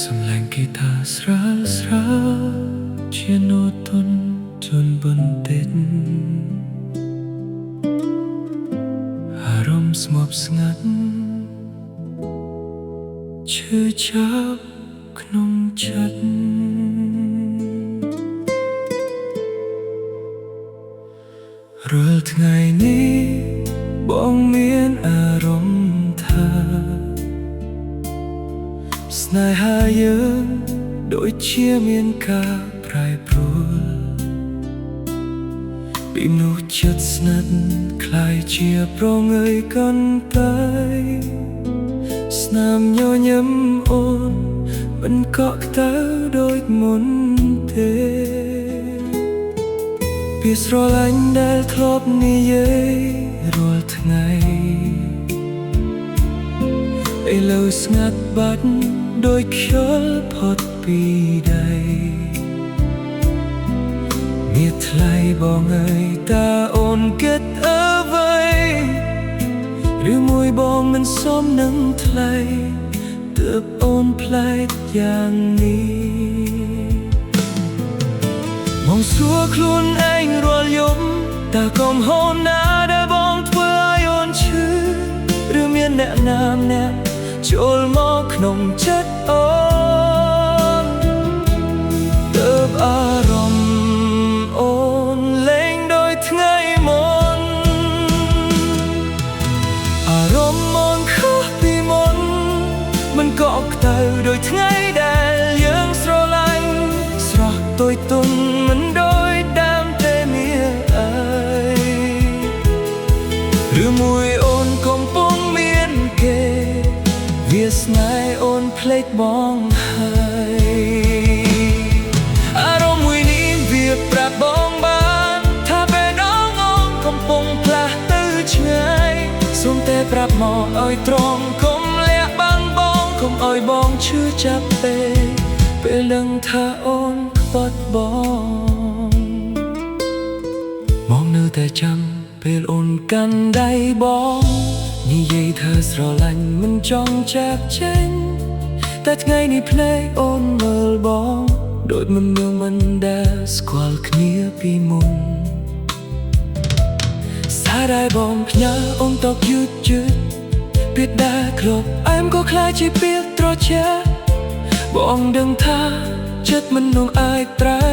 សំឡេងហ្គីតាស្រាលស្រាលជាណូតូនជន់បន្តិចអារម្មណ៍ស្ងប់ស្ងាត់ឈឺចាប់ក្នុងចិត្តរាល់ថ្ងៃនេះបងមានអារម្មណ៍ថាស្នេហាយើងដូចជាមានការប្រែប្រួលពីមនុស្សជិតស្និទ្ធคล้ายជាប្រងើយកន្តើយស្នាមញញឹមអូនមិនកក់ក្តៅដូចមុនទេពីស្រឡាញ់ដែលធ្លាប់និយាយរាល់ថ្ងៃឥឡូវស្ងាត់បាត់ដោយខ្យល់ផុតពីដៃមានថ្លៃបងអើយតើអូនគិតអ្វីឬមួយបងមិនសមនឹងថ្លៃទើបអូនប្លែកយ៉ាងនេះមកសួរខ្លួនឯងរាល់យប់តើកំហុសណាដែលបងធ្វើឲ្យអូនឈឺឬមានអ្នកណាម្នាក់ចូលមកក្នុងចិត្តអូនទើបអារម្មណ៍អូនលែងដូចថ្ងៃមុនអារម្មណ៍អូនខុសពីមុនមិនកក់ក្តៅដូចថ្ងៃដែលយើងស្រឡាញ់ស្រស់ទុយទុំមិនដូចដើមទេមាអើយឬមួយអូនកំពុងមានគេវាស្នេហ៍អូនភ្លេចបងហើយអារម្មណ៍មួយនេះវាប្រាប់បងបានថាពេលដងអូនកំពុងផ្លាស់ទៅឆ្ងាយសូមតែប្រាប់មកឲ្យត្រង់កុំលាក់បាំងបងកុំឲ្យបងឈឺចាប់ពេកពេលដឹងថាអូនខ្វាត់បងនៅតែចាំពេលអូនកាន់ដៃបងនិយាយថាស្រឡាញ់មិនចង់ចាកចេញតែថ្ងៃនេះភ្នែកអូនមើលបងដូចមិនដែលស្គាល់គ្នាពីមុនសារដែលបងផ្ញើអូនតកយឺតពាក្យដែលគ្របអែមក៏คล้ายជាពាក្យត្រជាក់បងដឹងថាចិត្តមិននឹងអាចត្រែ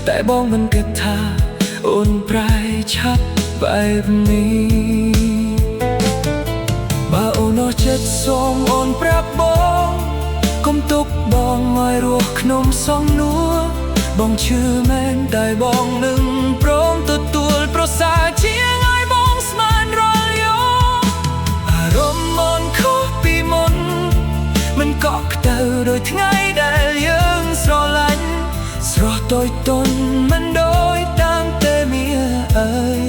តែបងមិនគិតថាអូនប្រែឆាប់បែបនេះបើអូនអស់ចិត្តសូមអូនប្រាប់បងកុំទុកបងឲ្យរស់ក្នុងសង្នួរបងឈឺមែនតែបងនឹងព្រមទទួលប្រសើរជាងឲ្យបងស្មានរាល់យប់អារម្មណ៍អូនខុសពីមុនមិនកក់ក្តៅដូចថ្ងៃដែលយើងស្រឡាញ់ស្រស់ទុយទុនមិនដូចតាំងតែមាអើយ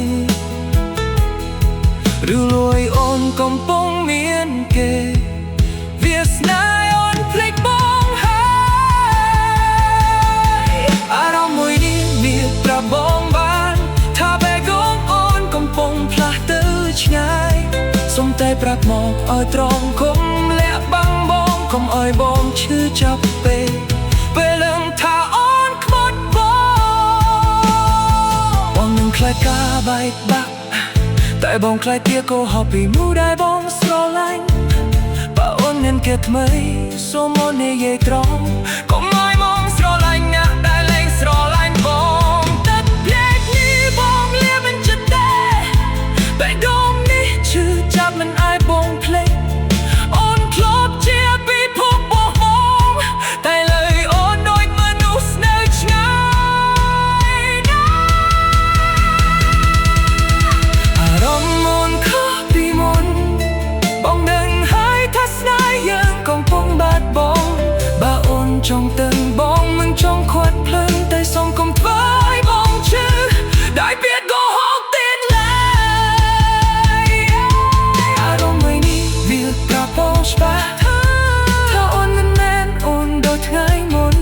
ឬលួយអូនកំពុងមានគេវាស្នេហ៍អូនភ្លេចបងហើយអារម្មណ៍មួយនេះវាប្រាប់បងបានថាបែកអូនកំពុងផ្លាស់ទៅឆ្ងាយសូមតែប្រាប់មកឲ្យត្រង់កុំលាក់បាំងបងកុំឲ្យបងឈឺចាប់ពេកពេលដឹងថាអូនខ្វាត់បងនឹងខ្លាចការបែកបាក់តែបងខ្លាចទៀតក៏ហប់ពីមួយដែលបងស្រឡាញ់បើអូនមានគេថ្មីសូមអូននិយាយត្រង់កុំឲ្យមកស្រឡាញ់អ្នកដែលលែងស្រឡាញ់បងទឹកភ្លេចនេះបងលាមិនចិត្តទេបែកដូងនេះឈឺចាប់មិនអាចបងភ្លេចអូនធ្លាប់ជាពិភពបងតែលើយអូនដូចមនុស្សនៅឆ្ងាយណាស់អារម្មណ៍អូនខុសពីមុនបងដឹងហើយថាស្នេហ៍យើងកំពុងបាត់បង់បើអូនចង់ទៅបងមិនចង់ខាត់ភ្លើងតែសូមកុំធ្វើឲ្យបងឈឺដែលពាក្យកុហកទៀតឡើយអារម្មណ៍មួយនេះវាប្រាប់បងច្បាស់ថាអូនមិនមែនអូនដូចថ្ងៃមុន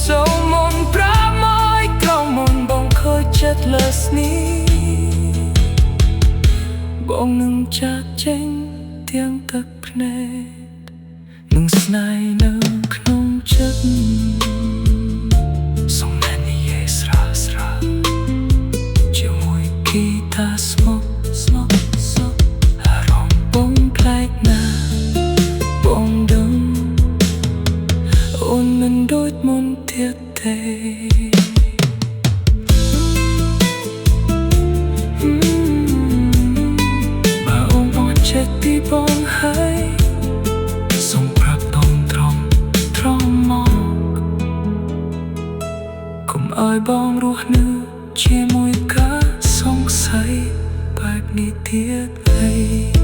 សូមអូនប្រាប់មកឲ្យក្រោមមុនបងខូចចិត្តលើស្នេះបងនឹងចាកចេញទាំងទឹកភ្នែក នឹងស្នេហ៍នៅក្នុងចិត្តសំណាននិយាយស្រាលស្រាលជាមួយគីតាស្មុគស្មុគអារម្មណ៍បងប្លែកណាបងដឹងអូនមិនដូចមុនទៀតទេបើអូនអត់ចេះពីបងហើយសូមប្រាប់តងត្រង់មកកុំឲ្យបងរស់នៅជាមួយការសង្ស័យបែបនេះទៀតទេ